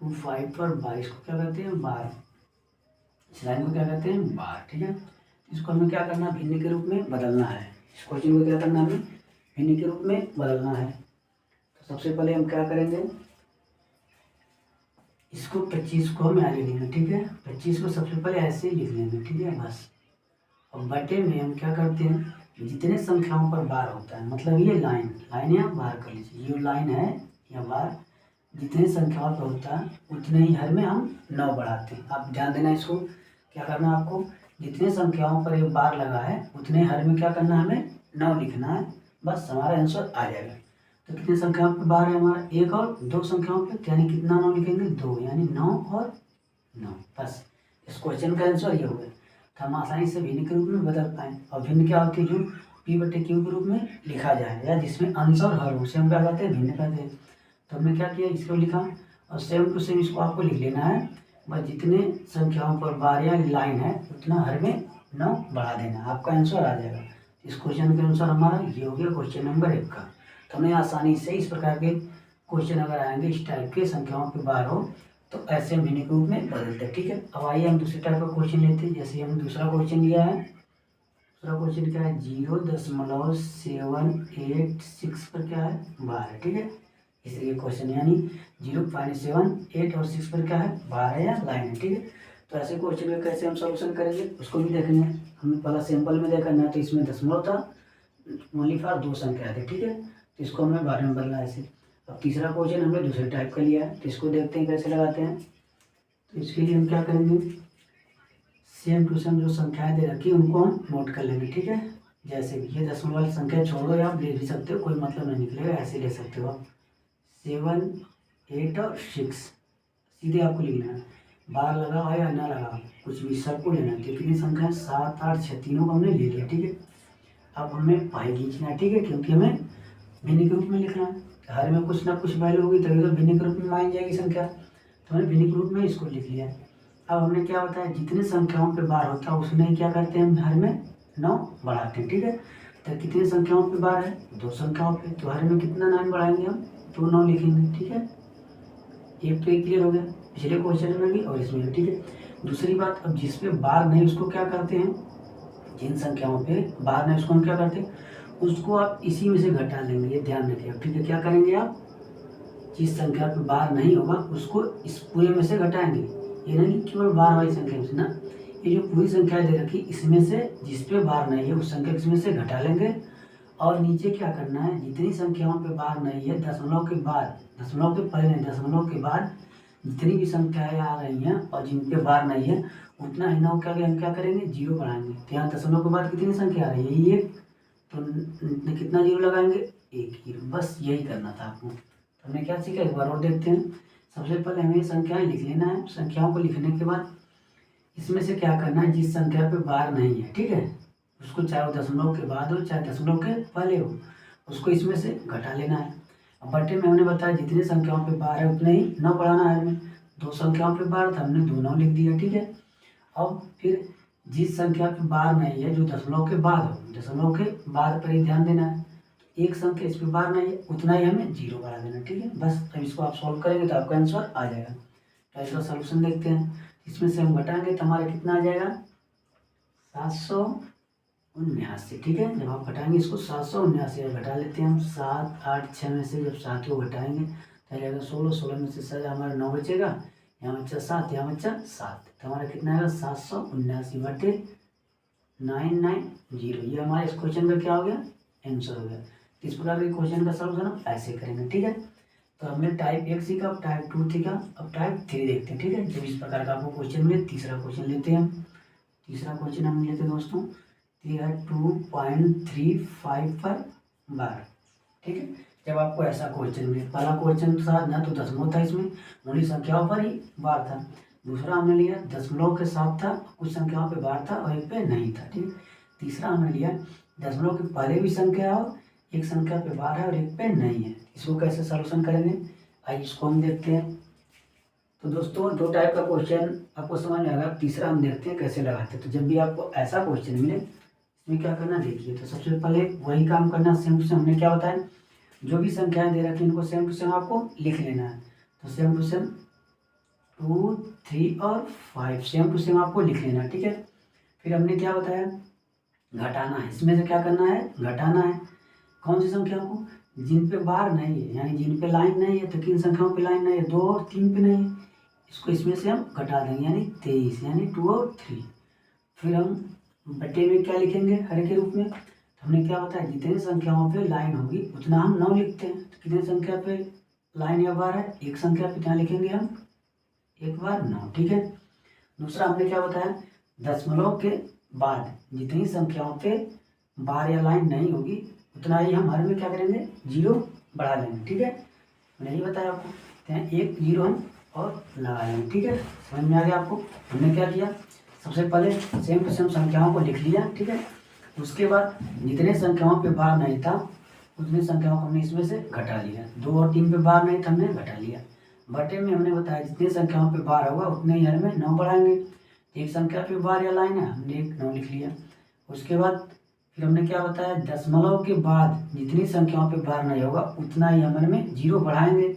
5 पर बार, इसको क्या कहते हैं बार, इस लाइन को क्या कहते हैं बार। ठीक है, इसको हमें क्या करना है भिन्न के रूप में बदलना है। इस क्वेश्चन को क्या करना है हमें भिन्न के रूप में बदलना है। तो सबसे पहले हम क्या करेंगे, इसको 25 को हमें आगे लिखना। ठीक है, 25 को सबसे पहले ऐसे ही लिख लेंगे। ठीक है, बस। और बटे में हम क्या करते हैं, जितने संख्याओं पर बार होता है, मतलब ये लाइन या बार कर लीजिए, ये लाइन है या बार, जितने संख्याओं पर होता है उतने ही हर में हम 9 बढ़ाते हैं। आप ध्यान देना, इसको क्या करना है आपको, जितने संख्याओं पर एक बार लगा है उतने हर में क्या करना है हमें 9 लिखना है, बस हमारा आंसर आ जाएगा। तो कितने संख्याओं पर बार है हमारा, एक और दो संख्याओं पर, यानी कितना 9 लिखेंगे 2, यानी 9 और 9, बस। इस क्वेश्चन का आंसर ये हो गया। तो हम आसानी से भिन्न के रूप में बदल पाएँ। और भिन्न क्या होती है, जो P बटे Q के रूप में लिखा जाए, या जिसमें अंश और हर उसे हम क्या कहते हैं भिन्न कहते हैं। तो हमने क्या किया, इसको लिखा, और सेम टू सेम इसको आपको लिख लेना है, बस जितने संख्याओं पर बार या लाइन है उतना हर में 9 बढ़ा देना, आपका आंसर आ जाएगा। इस क्वेश्चन के अनुसार हमारा ये हो गया क्वेश्चन नंबर 1 का। तो हमें आसानी से इस प्रकार के क्वेश्चन अगर आएंगे इस टाइप के संख्याओं पर बार हो तो ऐसे हम भिन्न के रूप में बदलते हैं। ठीक है, अब आइए हम दूसरे टाइप का क्वेश्चन लेते हैं। जैसे हम दूसरा क्वेश्चन लिया है, दूसरा क्वेश्चन क्या है, 0.786 पर क्या है बार है। ठीक है, इसलिए क्वेश्चन यानी 0.78 और 6 पर क्या है बार है या लाइन है। ठीक है, तो ऐसे क्वेश्चन का कैसे हम सॉल्यूशन करेंगे उसको भी देखेंगे। हमें पहला सिंपल में देखना है, तो इसमें दशमलव था, ओनली फॉर 2 संख्या थे। ठीक है, तो इसको हमें बार में बदलना है ऐसे। अब तीसरा क्वेश्चन हमने दूसरे टाइप का लिया है, तो इसको देखते हैं कैसे लगाते हैं। तो इसके लिए हम क्या करेंगे, सेम टू सेम जो संख्याएं दे रखी है उनको हम नोट कर लेंगे। ठीक है, जैसे भी ये दशमलव वाली संख्या छोड़ दो, या आप ले भी सकते हो, कोई मतलब नहीं निकलेगा, ऐसे ले सकते हो आप। 7, 8 और 6 सीधे आपको लिखना है, बार लगा हो या ना लगा कुछ भी, सबको लेना है। कितनी संख्या 7, 8, 6 तीनों को हमने ले लिया। ठीक है, अब हमें पाई खींचना है। ठीक है, क्योंकि हमें भिन्न के रूप में लिखना है, हर में कुछ ना कुछ वैल्यू होगी तभी तो भिन्न के रूप में मान जाएगी संख्या। तो हमने भिन्न के रूप में इसको लिख लिया। अब हमने क्या बताया, जितने संख्याओं पे बार होता है उसमें क्या करते हैं हम हर में 9 बढ़ाते हैं। ठीक है, तो कितनी संख्याओं पे बार है, 2 संख्याओं पे, तो हर में कितना 9 बढ़ाएंगे हम, तो 9 लिखेंगे। ठीक है, एक तो एक क्लियर हो गया पिछले क्वेश्चन में भी और इसमें भी। ठीक है, दूसरी बात, अब जिस पे बार नहीं उसको क्या करते हैं, जिन संख्याओं पे बार नहीं उसको हम क्या करते हैं, उसको आप इसी में से घटा लेंगे, ये ध्यान रखिए। ठीक है, क्या करेंगे आप, जिस संख्या पे बार नहीं होगा उसको इस पूरे में से घटाएंगे, ये नहीं कि केवल बार वाली संख्या में से ना, ये जो पूरी संख्या दे रखी इसमें से जिस पे बार नहीं है उस संख्या इसमें से घटा लेंगे। और नीचे क्या करना है, जितनी संख्याओं पे बार नहीं है दशमलव के बाद, दशमलव के पहले नहीं, दशमलव के बाद जितनी भी संख्याएं आ रही हैं और जिन पे बार नहीं है उतना ही 9 का हम क्या करेंगे 0 बढ़ाएंगे। तो यहाँ दशमलव के बाद कितनी संख्या आ रही है, ये 1, तो कितना 0 लगाएंगे, 1 0, बस यही करना था आपको। तो हमने क्या सीखा, एक बार और देखते हैं। सबसे पहले हमें संख्याएं लिख लेना है, संख्याओं को लिखने के बाद इसमें से क्या करना है, जिस संख्या पे बार नहीं है, ठीक है, उसको चाहे वो दशमलव के बाद हो चाहे दशमलव के पहले हो, उसको इसमें से घटा लेना है। अब बटे में हमने बताया जितने संख्याओं पे बार है उतने ही 9 बढ़ाना है हमें। 2 संख्याओं पे बार था, हमने 2 9 लिख दिया। ठीक है, अब फिर जिस संख्या पे बार नहीं है जो दशमलव के बाद हो, दशमलव के बाद पर ही ध्यान देना है। एक संख्या इस पे बार नहीं है उतना ही हमें 0 बढ़ा देना। ठीक है, बस अब इसको आप सॉल्व करेंगे तो आपका आंसर आ जाएगा। तो इसका सोल्यूशन देखते हैं, इसमें से हम घटाएंगे तो हमारा कितना आ जाएगा 779। ठीक है, जब आप घटाएंगे इसको 779 घटा लेते हैं हम, 7 8 6 में से जब 7 को घटाएंगे तो आ जाएगा 16, 16 में से सर हमारा 9 बचेगा, यहाँ बच्चा 7, यहाँ बच्चा 7, तो हमारा कितना आएगा 779 बटे 990। ये हमारे इस क्वेश्चन का क्या हो गया आंसर हो गया। इस प्रकार के क्वेश्चन का सॉल्यूशन हम ऐसे करेंगे। ठीक है, तो हमने टाइप 1 सीखा, अब टाइप 2 सीखा, अब टाइप 3 देखते हैं। ठीक है, जब इस प्रकार का आपको क्वेश्चन मिले तीसरा क्वेश्चन लेते हैं हम। तीसरा क्वेश्चन हम लेते हैं दोस्तों, ये है 2.35 पर बार। ठीक है, जब आपको ऐसा क्वेश्चन मिले, पहला क्वेश्चन था ना तो दशमलव था, इसमें उन्हीं संख्याओं पर ही बार था। दूसरा हमने लिया दशमलव के साथ था, कुछ संख्याओं पे बार था और एक पे नहीं था। ठीक, तीसरा हमने लिया दशमलव के पहले भी संख्या हो, एक संख्या पे बार है और एक पे नहीं है। इसको कैसे सॉल्यूशन करेंगे आइए इसको हम देखते हैं। तो दोस्तों 2 टाइप का क्वेश्चन आपको समझ में आएगा, तीसरा हम देखते हैं कैसे लगाते हैं। तो जब भी आपको ऐसा क्वेश्चन मिले इसमें क्या करना देखिए, तो सबसे पहले वही काम करना सेम से हमने क्या बताया, जो भी संख्याएं दे रखी हैं इनको सेम टू सेम आपको लिख लेना है। तो सेम टू सेम 2, 3 और 5 सेम टू सेम आपको लिख लेना है, ठीक है। फिर हमने क्या बताया, घटाना है। इसमें से क्या करना है, घटाना है। कौन सी संख्या को, जिन पे बार नहीं है, यानी जिन पे लाइन नहीं है। तो किन संख्याओं पे लाइन नहीं है, 2 और 3 पे नहीं है, इसको इसमें से हम घटा देंगे, यानी 23, यानी 2 और 3। फिर हम बटे में क्या लिखेंगे, हर के रूप में। तो हमने क्या बताया, जितनी संख्याओं पे लाइन होगी उतना हम 9 लिखते हैं। तो कितनी संख्या पे लाइन या बार है, एक संख्या पे क्या लिखेंगे हम, एक बार 9, ठीक है। दूसरा हमने क्या बताया, दशमलव के बाद जितनी संख्याओं पे बार या लाइन नहीं होगी उतना ही हम हर में क्या करेंगे, 0 बढ़ा लेंगे, ठीक है। नहीं बताया आपको, तो एक 0 हम और लगा लेंगे, ठीक है। समझ में आ गया आपको। हमने क्या किया, सबसे पहले सेम टू सेम संख्याओं को लिख लिया, ठीक है। उसके बाद जितने संख्याओं पे बार नहीं था उतनी संख्याओं को हमने इसमें से घटा लिया। 2 और 3 पे बार नहीं था, हमने घटा लिया। बटे में हमने बताया जितनी संख्याओं पे बार होगा उतने ही हर में 9 बढ़ाएंगे। एक संख्या पे बार या लाइन है, हमने एक 9 लिख लिया। उसके बाद फिर हमने क्या बताया, दशमलव के बाद जितनी संख्याओं पे बार नहीं होगा उतना ही हम में 0 बढ़ाएंगे।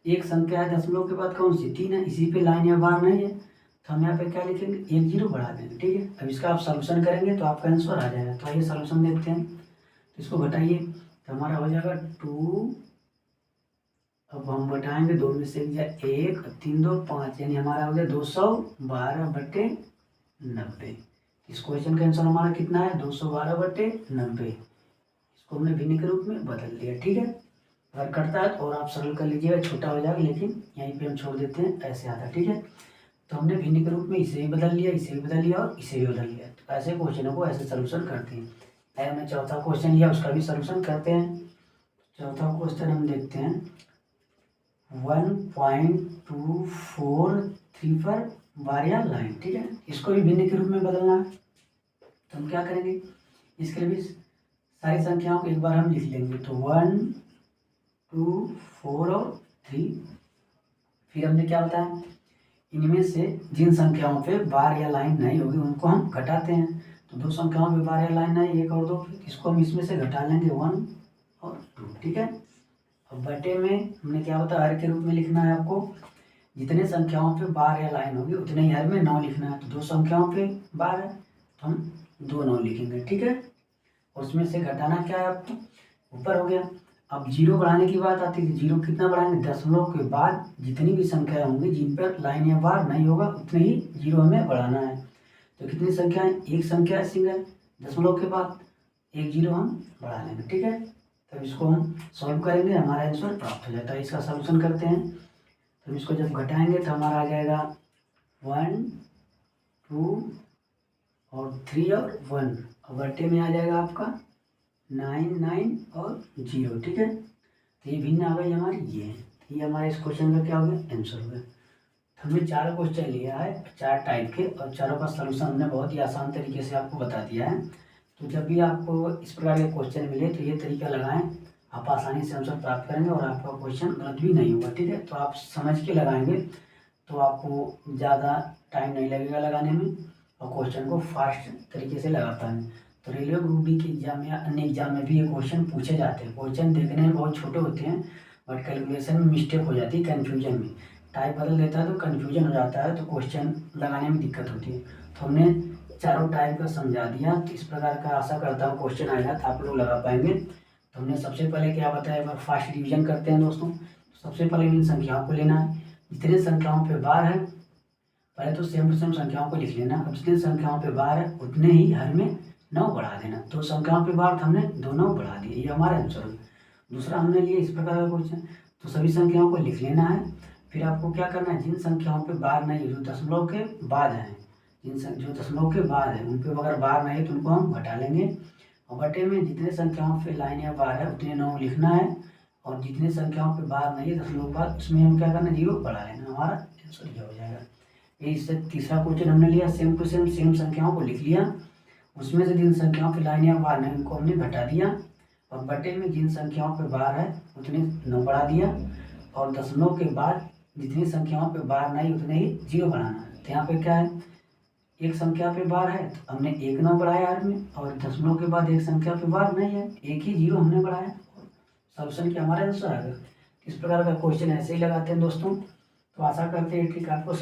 एक संख्या है दशमलव के बाद कौन सी, 3 है, इसी पे लाइन या बार नहीं है, तो हम यहाँ पे क्या लिखेंगे, 1 0 बढ़ा देंगे, ठीक है। अब इसका आप सॉल्यूशन करेंगे तो आपका आंसर आ जाएगा। तो आइए सॉल्यूशन देखते हैं। तो इसको घटाइए तो हमारा हो जाएगा 2, अब हम घटाएंगे 2 में से 1, 3 2 5, यानी हमारा हो गया 212/90। इस क्वेश्चन का आंसर हमारा कितना है, 212/90। इसको हमने भिन्न के रूप में बदल दिया, ठीक है। अगर करता है तो और आप सरल कर लीजिएगा, छोटा हो जाएगा, लेकिन यहीं पे हम छोड़ देते हैं, ऐसे आता है, ठीक है। तो हमने भिन्न के रूप में इसे भी बदल लिया, इसे भी बदल लिया और इसे भी बदल लिया। तो ऐसे क्वेश्चनों को ऐसे सोल्यूशन करते हैं। अगर हमने चौथा क्वेश्चन लिया उसका भी सोल्यूशन करते हैं। चौथा क्वेश्चन हम देखते हैं 1.243 पर बार या लाइन, ठीक है। इसको भी भिन्न के रूप में बदलना है। तो हम क्या करेंगे, इसके लिए भी सारी संख्याओं को एक बार हम लिख लेंगे। तो 1 2 4 और 3। फिर हमने क्या बताया, इनमें से जिन संख्याओं पे बार या लाइन नहीं होगी उनको हम घटाते हैं। तो 2 संख्याओं पे बार या लाइन नहीं, 1 और 2, इसको हम इसमें से घटा लेंगे 1 और 2, ठीक है। अब बटे में हमने क्या बताया, हर के रूप में लिखना है आपको। जितने संख्याओं पे बार या लाइन होगी उतने ही हर में 9 लिखना है। तो 2 संख्याओं पे बार है तो हम 2 9 लिखेंगे, ठीक है। और उसमें से घटाना क्या है आपको, ऊपर हो गया। अब 0 बढ़ाने की बात आती है, 0 कितना बढ़ाएंगे, दशमलव के बाद जितनी भी संख्याएं होंगी जिन पर लाइन या बार नहीं होगा उतने ही 0 हमें बढ़ाना है। तो कितनी संख्याएं, एक संख्या है सिंगल, दशमलव के बाद 1 0 हम बढ़ा लेंगे, ठीक है। तब इसको हम सॉल्व करेंगे, हमारा आंसर प्राप्त हो जाता है। इसका सॉल्यूशन करते हैं। तो इसको जब घटाएंगे तो हमारा आ जाएगा 1 2 और 3 और 1, और बटे में आ जाएगा आपका 9 9 और 0, ठीक है। तो ये भिन्न आ गई हमारी, ये हमारे इस क्वेश्चन का क्या हो गया, आंसर हो गया। तो हमने 4 क्वेश्चन लिया है, 4 टाइप के, और चारों का सलूशन हमने बहुत ही आसान तरीके से आपको बता दिया है। तो जब भी आपको इस प्रकार के क्वेश्चन मिले तो ये तरीका लगाएं, आप आसानी से आंसर प्राप्त करेंगे और आपका क्वेश्चन गलत भी नहीं होगा, ठीक है। तो आप समझ के लगाएंगे तो आपको ज़्यादा टाइम नहीं लगेगा लगाने में, और क्वेश्चन को फास्ट तरीके से लगा पाएंगे। तो रेलवे ग्रुप डी के एग्जाम या अन्य एग्जाम में भी ये क्वेश्चन पूछे जाते हैं। क्वेश्चन देखने में बहुत छोटे होते हैं बट कैलकुलेशन में मिस्टेक हो जाती है, कन्फ्यूजन में टाइप बदल देता है तो कन्फ्यूजन हो जाता है, तो क्वेश्चन लगाने में दिक्कत होती है। तो हमने चारों टाइप का समझा दिया। तो इस प्रकार का आशा करता हूँ क्वेश्चन आएगा तो आप लोग लगा पाएंगे। तो हमने सबसे पहले क्या बताया, एक बार फास्ट रिविजन करते हैं दोस्तों। सबसे पहले इन संख्याओं को लेना है, जितने संख्याओं पे बार है पहले तो सेम टू सेम संख्याओं को लिख लेना। अब जितने संख्याओं पे बार है उतने ही हर में 9 बढ़ा देना। 2 संख्याओं पे बार था, हमने 2 9 बढ़ा दिए, ये हमारा आंसर है। दूसरा हमने लिए इस प्रकार का क्वेश्चन, तो सभी संख्याओं को लिख लेना है। फिर आपको क्या करना है, जिन संख्याओं पे बार नहीं, जो दशमलव के बाद हैं, जो दशमलव के बाद है उन पे अगर बार नहीं है तो उनको हम घटा लेंगे। और बटे में जितने संख्याओं पे लाइन या बार है उतने 9 लिखना है, और जितने संख्याओं पे बार नहीं है दशमलव के बाद उसमें हम क्या करना, 0 बढ़ा लेना, हमारा आंसर ये हो जाएगा। इससे तीसरा क्वेश्चन हमने लिया, सेम टू सेम संख्याओं को लिख लिया, उसमें से जिन संख्याओं पे लाइन या बार नहीं उनको हमने घटा दिया, और बटे में जिन संख्याओं पे बार है उतने 9 बढ़ा दिया, और दशमलव के बाद जितनी संख्याओं पे बार नहीं उतने ही 0 बढ़ाना है। तो यहाँ पे क्या है, एक संख्या पे बार है तो हमने 1 9 बढ़ाया हर में, और दशमलव के बाद एक संख्या पे बार नहीं है, एक ही 0 हमने बढ़ाया, सॉल्यूशन क्या हमारा आंसर आएगा। इस प्रकार का क्वेश्चन ऐसे ही लगाते हैं दोस्तों। तो आशा करते हैं ठीक आपको